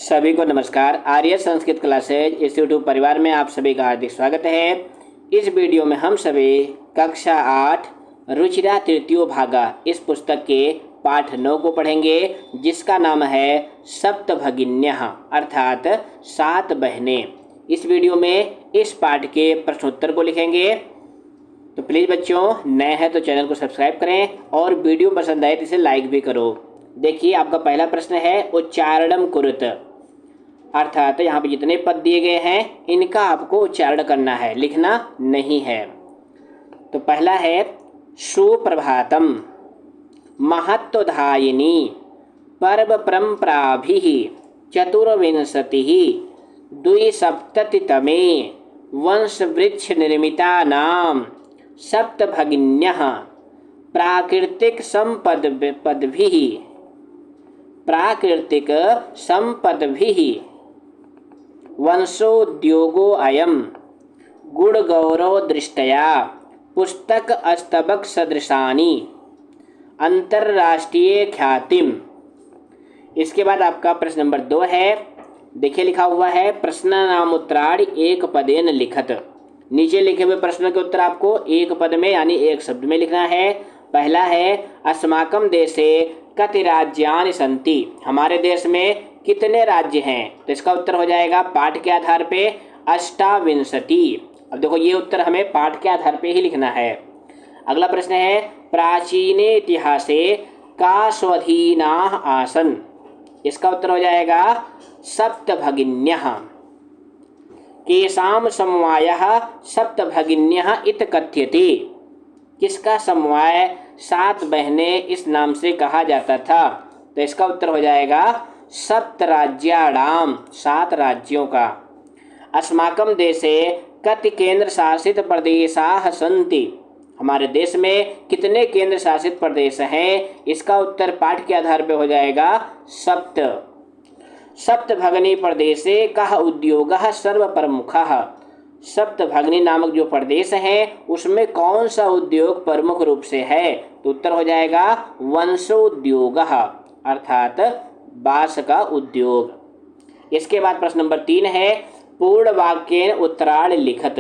सभी को नमस्कार। आर्य संस्कृत क्लासेज इस यूट्यूब परिवार में आप सभी का हार्दिक स्वागत है। इस वीडियो में हम सभी कक्षा 8 रुचिरा तृतीयो भागा इस पुस्तक के पाठ 9 को पढ़ेंगे, जिसका नाम है सप्तभगिन्यः अर्थात 7 बहनें। इस वीडियो में इस पाठ के प्रश्नोत्तर को लिखेंगे। तो प्लीज़ बच्चों, नए हैं तो चैनल को सब्सक्राइब करें और वीडियो पसंद आए तो इसे लाइक भी करो। देखिए, आपका पहला प्रश्न है उच्चारणम कुरुत, अर्थात यहाँ पे जितने पद दिए गए हैं इनका आपको उच्चारण करना है, लिखना नहीं है। तो पहला है सुप्रभातम महत्वधायिनी पर्व परंपराभिः चतुर्विंशतिः द्विसप्ततितमे वंशवृक्ष निर्मितानां सप्तभगिन्यः प्राकृतिक संपद्भिः वंशोद्योगो अयं गुणगौरव दृष्टया पुस्तक अस्तबक सदृशानि अंतरराष्ट्रीय ख्यातिम। इसके बाद आपका प्रश्न नंबर 2 है। देखिए, लिखा हुआ है प्रश्न नामोत्तराणि एक पदेन लिखत। नीचे लिखे हुए प्रश्न के उत्तर आपको एक पद में यानी एक शब्द में लिखना है। पहला है अस्माकं देशे कति राज्यानि सन्ति, हमारे देश में कितने राज्य हैं। तो इसका उत्तर हो जाएगा पाठ के आधार पे 28। अब देखो, ये उत्तर हमें पाठ के आधार पे ही लिखना है। अगला प्रश्न है प्राचीने इतिहासे का स्वाधीनाः आसन्, इसका उत्तर हो जाएगा सप्तभगिन्यः। केषां समवायः सप्तभगिन्यः इति कथ्यते, किसका समवाय 7 बहनें इस नाम से कहा जाता था। तो इसका उत्तर हो जाएगा सप्तराज्याणाम, 7 राज्यों का। अस्माकं देशे कति केंद्र शासित प्रदेशाः सन्ति, हमारे देश में कितने केंद्र शासित प्रदेश हैं। इसका उत्तर पाठ के आधार पर हो जाएगा सप्त। सप्तभगिनी प्रदेशे कः उद्योगः सर्वप्रमुखः, सप्तभगिनी नामक जो प्रदेश है उसमें कौन सा उद्योग प्रमुख रूप से है। तो उत्तर हो जाएगा वंशोद्योगः अर्थात बांस का उद्योग। इसके बाद प्रश्न नंबर 3 है पूर्ण वाक्येन उत्तराणि लिखत।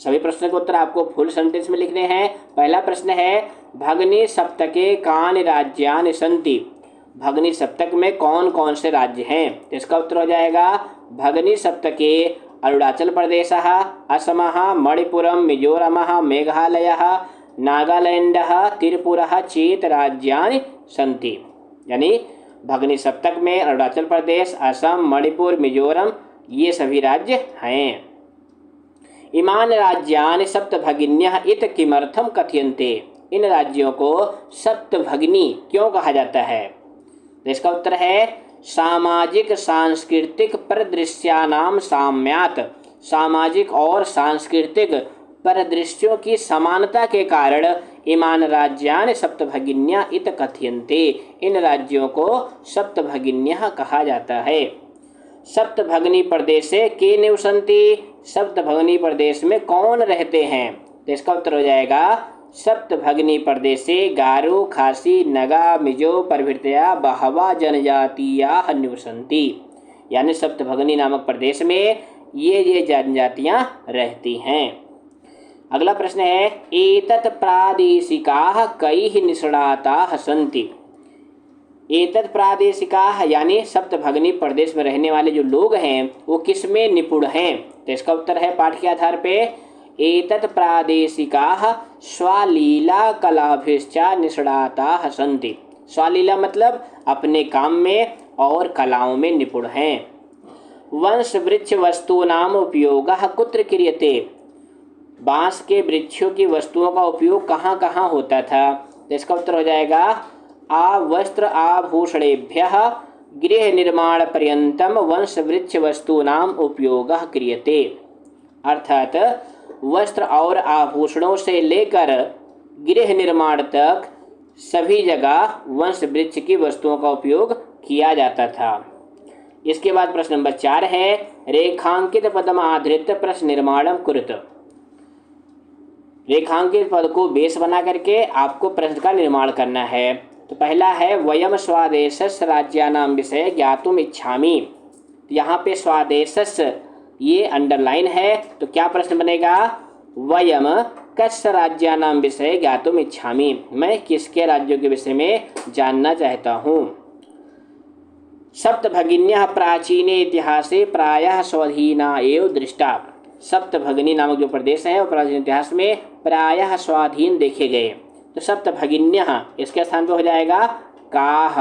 सभी प्रश्नों के उत्तर आपको फुल सेंटेंस में लिखने हैं। पहला प्रश्न है भगिनी सप्तके कानि राज्यानि सन्ति, भगिनी सप्तक में कौन कौन से राज्य हैं। तो इसका उत्तर हो जाएगा भगिनी सप्तके अरुणाचल प्रदेशः, असमः, मणिपुरम, मिजोरमः, मेघालयः, नागालैंडः, त्रिपुरः चेत राज्यानि सन्ति। यानी भगिनी सप्तक में अरुणाचल प्रदेश, असम, मणिपुर, मिजोरम ये सभी राज्य हैं। इमान् राज्यानि सप्तभगिन्यः इति किमर्थं कथ्यन्ते, इन राज्यों को सप्तभगिनी क्यों कहा जाता है। तो इसका उत्तर है सामाजिक सांस्कृतिक परिदृश्यानाम साम्यात, सामाजिक और सांस्कृतिक परिदृश्यों की समानता के कारण इमान् राज्यानि सप्तभगिन्यः इति कथ्यन्ते, इन राज्यों को सप्तभगिन्यः कहा जाता है। सप्तभगिनी प्रदेशे के निवसन्ति, सप्तभगिनी प्रदेश में कौन रहते हैं। तो इसका उत्तर हो जाएगा सप्तभगिनी प्रदेशे गारो, खासी, नगा, मिजो प्रभृतयः बहवः जनजातीयाः निवसन्ति, यानी सप्तभगिनी नामक प्रदेश में ये जनजातियाँ रहती हैं। अगला प्रश्न है एतत् प्रादेशिकाः कैः निष्णाताः सन्ति, एतत् प्रादेशिकाः यानी सप्तभगिनी प्रदेश में रहने वाले जो लोग हैं वो किस में निपुण हैं। तो इसका उत्तर है पाठ के आधार पे एतत् प्रादेशिकाः स्वलीला कलाभिश्च निष्णाताः सन्ति, स्वलीला मतलब अपने काम में और कलाओं में निपुण हैं। वंश वृक्ष वस्तूनाम उपयोगः कुत्र क्रियते, बांस के वृक्षों की वस्तुओं का उपयोग कहाँ कहाँ होता था। तो इसका उत्तर हो जाएगा वस्त्र आभूषणेभ्यः गृह निर्माण पर्यंतम वंश वृक्ष वस्तूनाम उपयोगः क्रियते, अर्थात वस्त्र और आभूषणों से लेकर गृह निर्माण तक सभी जगह वंश वृक्ष की वस्तुओं का उपयोग किया जाता था। इसके बाद प्रश्न नंबर 4 है रेखांकित पदम आधृत प्रश्न निर्माणम कुरुत, रेखांकित पद को बेस बना करके आपको प्रश्न का निर्माण करना है। तो पहला है वयम स्वादेशस्य राज्यानां विषये ज्ञातुम इच्छामि, यहाँ पे स्वादेशस् ये अंडरलाइन है, तो क्या प्रश्न बनेगा? वयम कस्य राज्यानां विषये ज्ञातुम इच्छामि, मैं किसके राज्यों के विषय में जानना चाहता हूँ। सप्तभगिन्यः प्राचीने इतिहासे प्रायः स्वाधीना एव दृष्टा। सप्तभगिनी नामक जो प्रदेश है वो प्राचीन इतिहास में प्रायः स्वाधीन देखे गए। तो सप्तभगिन्यः इसके स्थान पर हो जाएगा काः।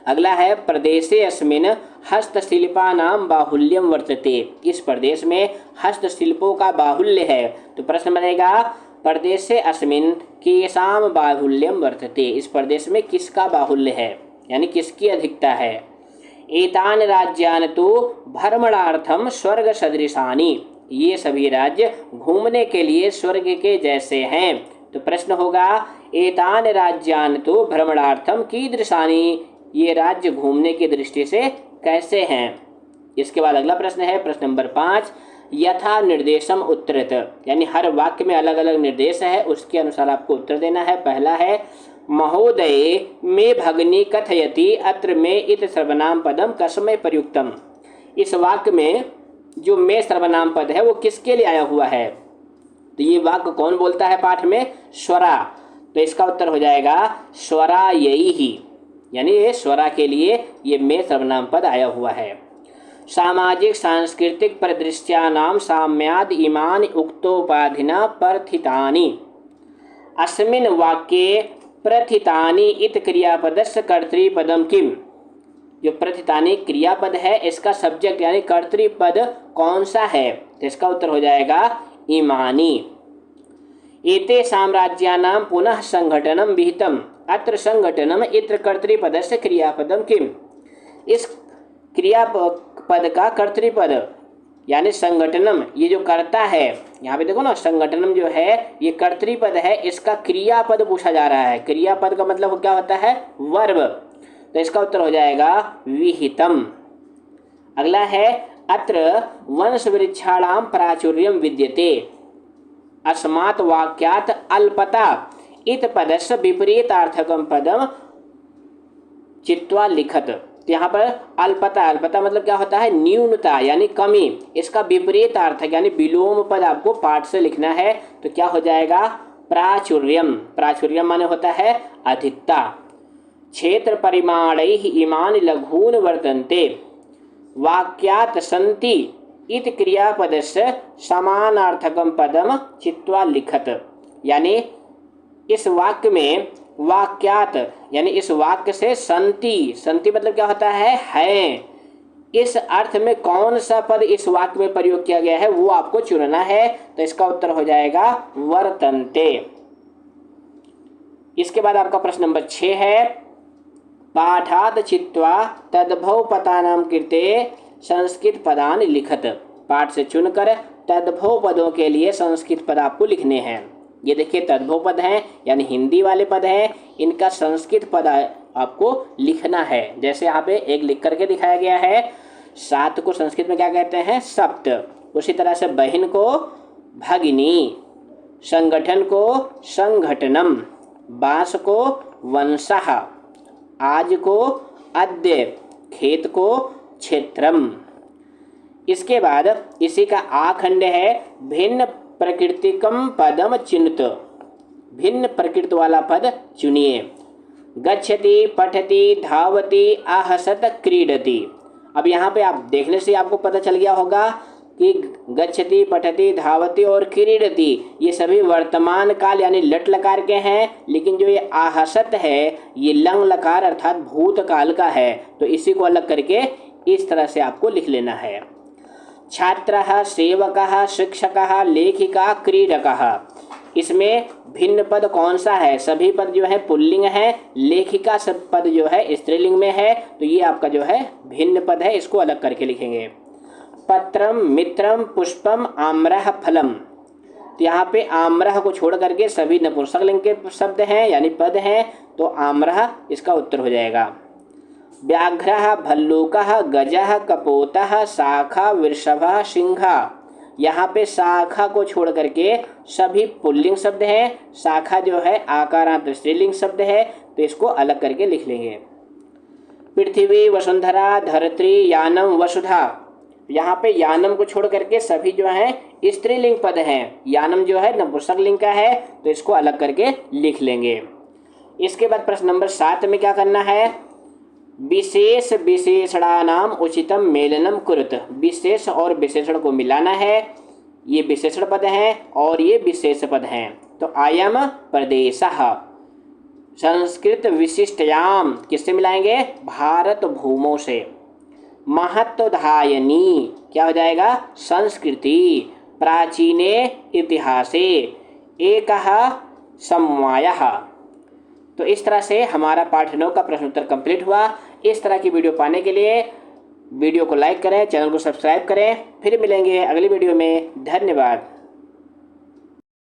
अगला है प्रदेशे अस्मिन् हस्तशिल्पानां बाहुल्यम वर्तते। इस प्रदेश में हस्तशिल्पों का बाहुल्य है। तो प्रश्न बनेगा प्रदेशे अस्मिन् केषां बाहुल्यम वर्तते। इस प्रदेश में किसका बाहुल्य है, यानी किसकी अधिकता है। एतान राज्यान तो भ्रमणार्थम स्वर्ग सदृशानि। ये सभी राज्य घूमने के लिए स्वर्ग के जैसे हैं। तो प्रश्न होगा एतान राज्यान तो भ्रमणार्थम कीदृशानि, ये राज्य घूमने की दृष्टि से कैसे हैं। इसके बाद अगला प्रश्न है प्रश्न नंबर 5, यथा निर्देशम उत्तरत, यानी हर वाक्य में अलग अलग निर्देश है, उसके अनुसार आपको उत्तर देना है। पहला है महोदय मे भगिनी कथयति अत्र मे इत सर्वनाम पदम कस्मै प्रयुक्तम। इस वाक्य में जो मे सर्वनाम पद है वो किसके लिए आया हुआ है। तो ये वाक्य कौन बोलता है पाठ में? स्वरा। तो इसका उत्तर हो जाएगा स्वरायैहि, यानी ये स्वरा के लिए ये मे सर्वनाम पद आया हुआ है। सामाजिक सांस्कृतिक परिदृश्यानां साम्याद इमानि उक्तोपाधिना प्रथितानि। अस्मिन् वाक्ये प्रथितानि इत क्रियापदस्य कर्तृपदम किम। जो प्रथितानि क्रियापद है इसका सब्जेक्ट यानी कर्तृपद कौन सा है। तो इसका उत्तर हो जाएगा इमानि। एते साम्राज्यानां पुनः संघटनम विहितम अत्र संघटनम इत्र कर्तृपदस्य क्रियापदम किम। इस क्रियापद का कर्तृपद यानी संगठनम, ये जो करता है, यहाँ पे देखो ना संगठनम जो है ये कर्तृपद है, इसका क्रियापद पूछा जा रहा है। क्रियापद का मतलब क्या होता है? वर्ब। तो इसका उत्तर हो जाएगा विहितम। अगला है अत्र वंश वृक्षाणां प्राचुर्यम विद्यते अस्मात् वाक्यात् अल्पता इत पदस्य विपरीतार्थकम पदम चित्वा लिखत। तो यहाँ पर अल्पता, अल्पता मतलब क्या होता है? न्यूनता यानी कमी। इसका विपरीत अर्थक यानी विलोम पद आपको पाठ से लिखना है। तो क्या हो जाएगा? प्राचुर्यम। प्राचुर्यम माने होता है अधिकता। क्षेत्र परिमाणैः इमान् लघून् वर्तन्ते वाक्यात् सन्ति इत क्रियापदस्य समानार्थकम पदम चित्वा लिखत। यानी इस वाक्य में वाक्यात यानी इस वाक्य से संति, संति मतलब क्या होता है, इस अर्थ में कौन सा पद इस वाक्य में प्रयोग किया गया है वो आपको चुनना है। तो इसका उत्तर हो जाएगा वर्तन्ते। इसके बाद आपका प्रश्न नंबर 6 है पाठात चित्वा तद्भव पदानां कृते संस्कृत पदान लिखत। पाठ से चुनकर तद्भव पदों के लिए संस्कृत पद आपको लिखने हैं। ये देखिए तद्भव पद हैं यानी हिंदी वाले पद हैं, इनका संस्कृत पद आपको लिखना है। जैसे यहाँ पे एक लिख करके दिखाया गया है, 7 को संस्कृत में क्या कहते हैं? सप्त। उसी तरह से बहन को भगिनी, संगठन को संघटनम, बांस को वंशः, आज को अद्य, खेत को क्षेत्रम। इसके बाद इसी का आखंड है भिन्न प्रकृतिकम पदम चिन्हित। भिन्न प्रकृति वाला पद चुनिए। गच्छति, पठति, धावति, आहसत, क्रीडति। अब यहाँ पे आप देखने से आपको पता चल गया होगा कि गच्छति, पठति, धावति और क्रीडति ये सभी वर्तमान काल यानी लट लकार के हैं, लेकिन जो ये आहसत है ये लंग लकार अर्थात भूतकाल का है। तो इसी को अलग करके इस तरह से आपको लिख लेना है। छात्रः, सेवकः, शिक्षकः, लेखिका, क्रीडकः। इसमें भिन्न पद कौन सा है? सभी पद जो है पुल्लिंग है, लेखिका सब पद जो है स्त्रीलिंग में है। तो ये आपका जो है भिन्न पद है, इसको अलग करके लिखेंगे। पत्रम, मित्रम, पुष्पम, आम्रः, फलम। तो यहाँ पे आम्रः को छोड़ करके सभी नपुंसकलिंग के शब्द हैं यानी पद हैं, तो आम्रः इसका उत्तर हो जाएगा। व्याघ्रः, भल्लूकः, गजः, कपोतः, शाखा, वृषभः, सिंहः। यहाँ पे शाखा को छोड़ करके सभी पुल्लिंग शब्द हैं, शाखा जो है आकारांत स्त्रीलिंग शब्द है, तो इसको अलग करके लिख लेंगे। पृथ्वी, वसुंधरा, धरित्री, यानम, वसुधा। यहाँ पे यानम को छोड़ करके सभी जो है स्त्रीलिंग पद हैं। यानम जो है नपुंसक लिंग का है, तो इसको अलग करके लिख लेंगे। इसके बाद प्रश्न नंबर 7 में क्या करना है, विशेष विशेषणानाम उचितम मेलनम कुरुत। विशेष और विशेषण को मिलाना है। ये विशेषण पद हैं और ये विशेष पद हैं। तो अयम प्रदेशः संस्कृत विशिष्टयाम किससे मिलाएंगे, भारत भूमौ से। महत्वधायनी क्या हो जाएगा, संस्कृति। प्राचीने इतिहासे एकः समवायः। तो इस तरह से हमारा पाठ 9 का प्रश्न उत्तर कंप्लीट हुआ। इस तरह की वीडियो पाने के लिए वीडियो को लाइक करें, चैनल को सब्सक्राइब करें। फिर मिलेंगे अगली वीडियो में। धन्यवाद।